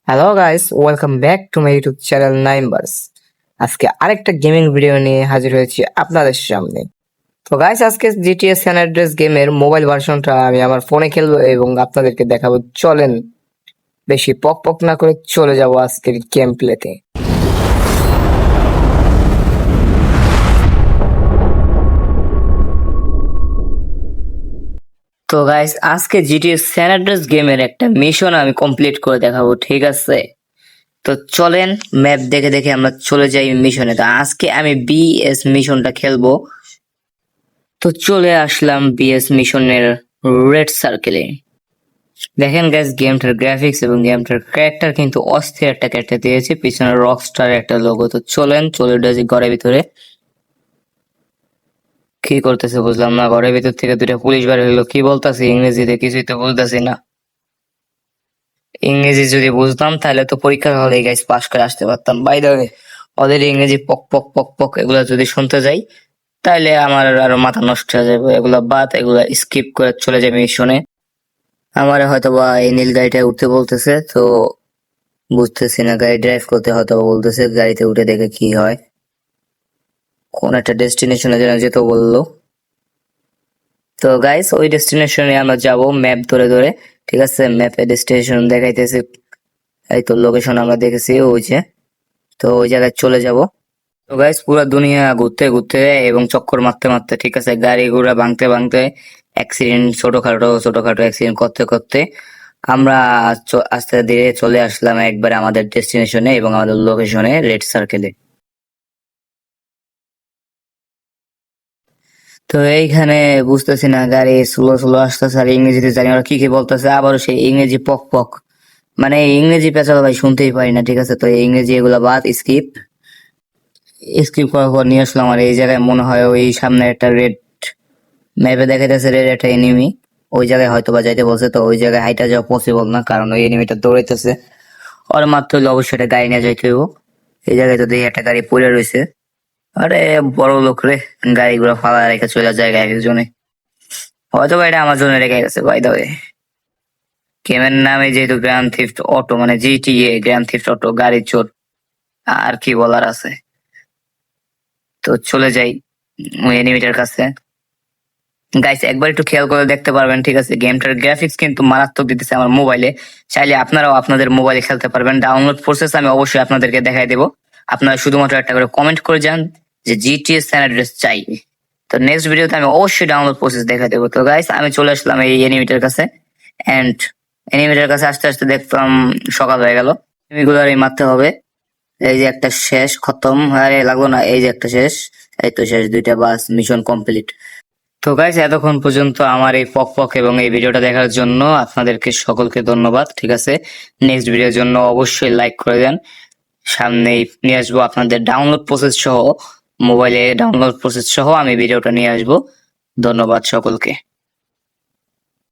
Hello guys, welcome back to my YouTube channel নাইমবার্স। আজকে আরেকটা গেমিং ভিডিও নিয়ে হাজির হয়েছি আপনাদের সামনে। তো গাইস, আজকে জিটিএ স্যান অ্যান্ড্রেস গেমের মোবাইল ভার্সনটা আমি আমার ফোনে খেলবো এবং আপনাদেরকে দেখাবো। চলেন বেশি পক পক না করে চলে যাব আজকের গেম প্লেতে। তো গাইস, আজকে জিটিএ স্যান অ্যান্ড্রেস গেমের একটা মিশন আমি কমপ্লিট করে দেখাবো, ঠিক আছে? তো চলেন ম্যাপ দেখে দেখে আমরা চলে যাই মিশনে। তো আজকে আমি বিএস মিশনটা খেলবো। তো চলে আসলাম বিএস মিশনের রেড সার্কেলে। দেখেন গাইস, গেমটার গ্রাফিক্স এবং গেমটার ক্যারেক্টার কিন্তু অস্থির একটা ক্যারেক্টার দিয়েছে, পিছনে রকস্টার একটা লোগো। তো চলেন চলে যাই ঘরের ভিতরে। কি করতেছে বুঝলাম না, ঘরের ভিতর থেকে দুইটা পুলিশ বার হইলো। কি বলতেছে ইংরেজিতে কিছুই তো বুঝতেছি না। ইংরেজি যদি বুঝতাম তাহলে তো পরীক্ষার হলে গাইস পাস করে আসতে পারতাম। বাই দ্য ওয়ে, ওদের ইংরেজি পক পক পক পক এগুলা যদি শুনতে যাই তাহলে আমার আরো মাথা নষ্ট হয়ে যাবে। এগুলা বাদ, এগুলা স্কিপ করে চলে যাবে মিশনে। আমার হয়তো বা এই নীল গাড়িটায় উঠতে বলতেছে, তো বুঝতেছি না। গাড়ি ড্রাইভ করতে হয়তো বা বলতেছে, গাড়িতে উঠে দেখে কি হয়। কোন একটা ডেস্টিনেশনে যেন যেতে বললো। তো গাইস, ওই ডেস্টিনেশনে আমরা যাব ম্যাপ ধরে ধরে, ঠিক আছে? ম্যাপে ডেস্টিনেশন দেখাইতেছে, এই তো লোকেশন আমরা দেখেছি ওই যে। তো ওই জায়গায় চলে যাব। তো গাইস, পুরো দুনিয়া ঘুরতে ঘুরতে এবং চক্কর মারতে মারতে, ঠিক আছে, গাড়ি ঘোড়া ভাঙতে ভাঙতে, অ্যাক্সিডেন্ট ছোটখাটো ছোটখাটো অ্যাক্সিডেন্ট করতে করতে আমরা আস্তে ধীরে চলে আসলাম একবারে আমাদের ডেস্টিনেশনে এবং আমাদের লোকেশনে, রেড সার্কেলে। তো এইখানে বুঝতেছি না, গাড়ি স্লো স্লো আসতেছে আর ইংরেজিতে জানি ওরা কি কি বলতেছে, আবারও সেই ইংরেজি পক পক। মানে ইংরেজি পেঁচালো ভাই, শুনতেই পারি না, ঠিক আছে? তো এই ইংরেজি এগুলা বাদ, স্কিপ স্কিপ করার পর নিয়ে আসলাম। আর এই জায়গায় মনে হয় ওই সামনে একটা রেড, ম্যাপে দেখাইতেছে রেড একটা এনিমি। ওই জায়গায় হয়তো বা যাইতে বলছে, তো ওই জায়গায় হাইটা যাওয়া পসিবল না, কারণ ওই এনিমিটা দৌড়াইতেছে। ওর মাত্র হইলে অবশ্যই একটা গাড়ি নিয়ে যাইতে হইব। এই জায়গায় তো দেখি একটা গাড়ি পড়ে রয়েছে। আরে বড় লোক রে, গাড়ি গুলো ফালা রেখে চলে যায় একজনে। হয়তো বা এটা আমার জন্য রেখে গেছে। বাই দ্য ওয়ে, গেমের নামে যেহেতু গ্র্যান্ড থিফট অটো, মানে জিটিএ গ্র্যান্ড থিফট অটো, গাড়ি চোর, আর কি বলার আছে। তো চলে যাই ওই এনিমিটার কাছে। গাইস, একবার একটু খেয়াল করে দেখতে পারবেন, ঠিক আছে? গেমটার গ্রাফিক্স কিন্তু মারাত্মক দিতেছে আমার মোবাইলে। চাইলে আপনারাও আপনাদের মোবাইলে খেলতে পারবেন। ডাউনলোড প্রসেস আমি অবশ্যই আপনাদেরকে দেখাই দেবো। আপনারা শুধুমাত্র একটা করে কমেন্ট করে যান যে জিটিএস স্যান অ্যাড্রেস চাই। তো নেক্সট ভিডিওতে আমি অবশ্যই ডাউনলোড প্রসেস দেখা দেবো। তো গাইস, আমি চলে আসলাম এই এনিমিটার কাছে। এন্ড এনিমিটার কাছে আসতে আসতে দেখতাম সকাল হয়ে গেল। এনিমিগুলার মারতে হবে। এই যে একটা শেষ, খতম। আরে লাগলো না, এই যে একটা শেষ। এই তো শেষ দুইটা, বাস মিশন কমপ্লিট। তো গাইস, এতক্ষণ পর্যন্ত আমার এই পক পক এবং এই ভিডিওটা দেখার জন্য আপনাদেরকে সকলকে ধন্যবাদ, ঠিক আছে? নেক্সট ভিডিওর জন্য অবশ্যই লাইক করে দেন। সামনেই নিয়ে আসবো আপনাদের ডাউনলোড প্রসেস সহ, মোবাইলে ডাউনলোড প্রসেস সহ আমি ভিডিওটা নিয়ে আসবো। ধন্যবাদ সকলকে।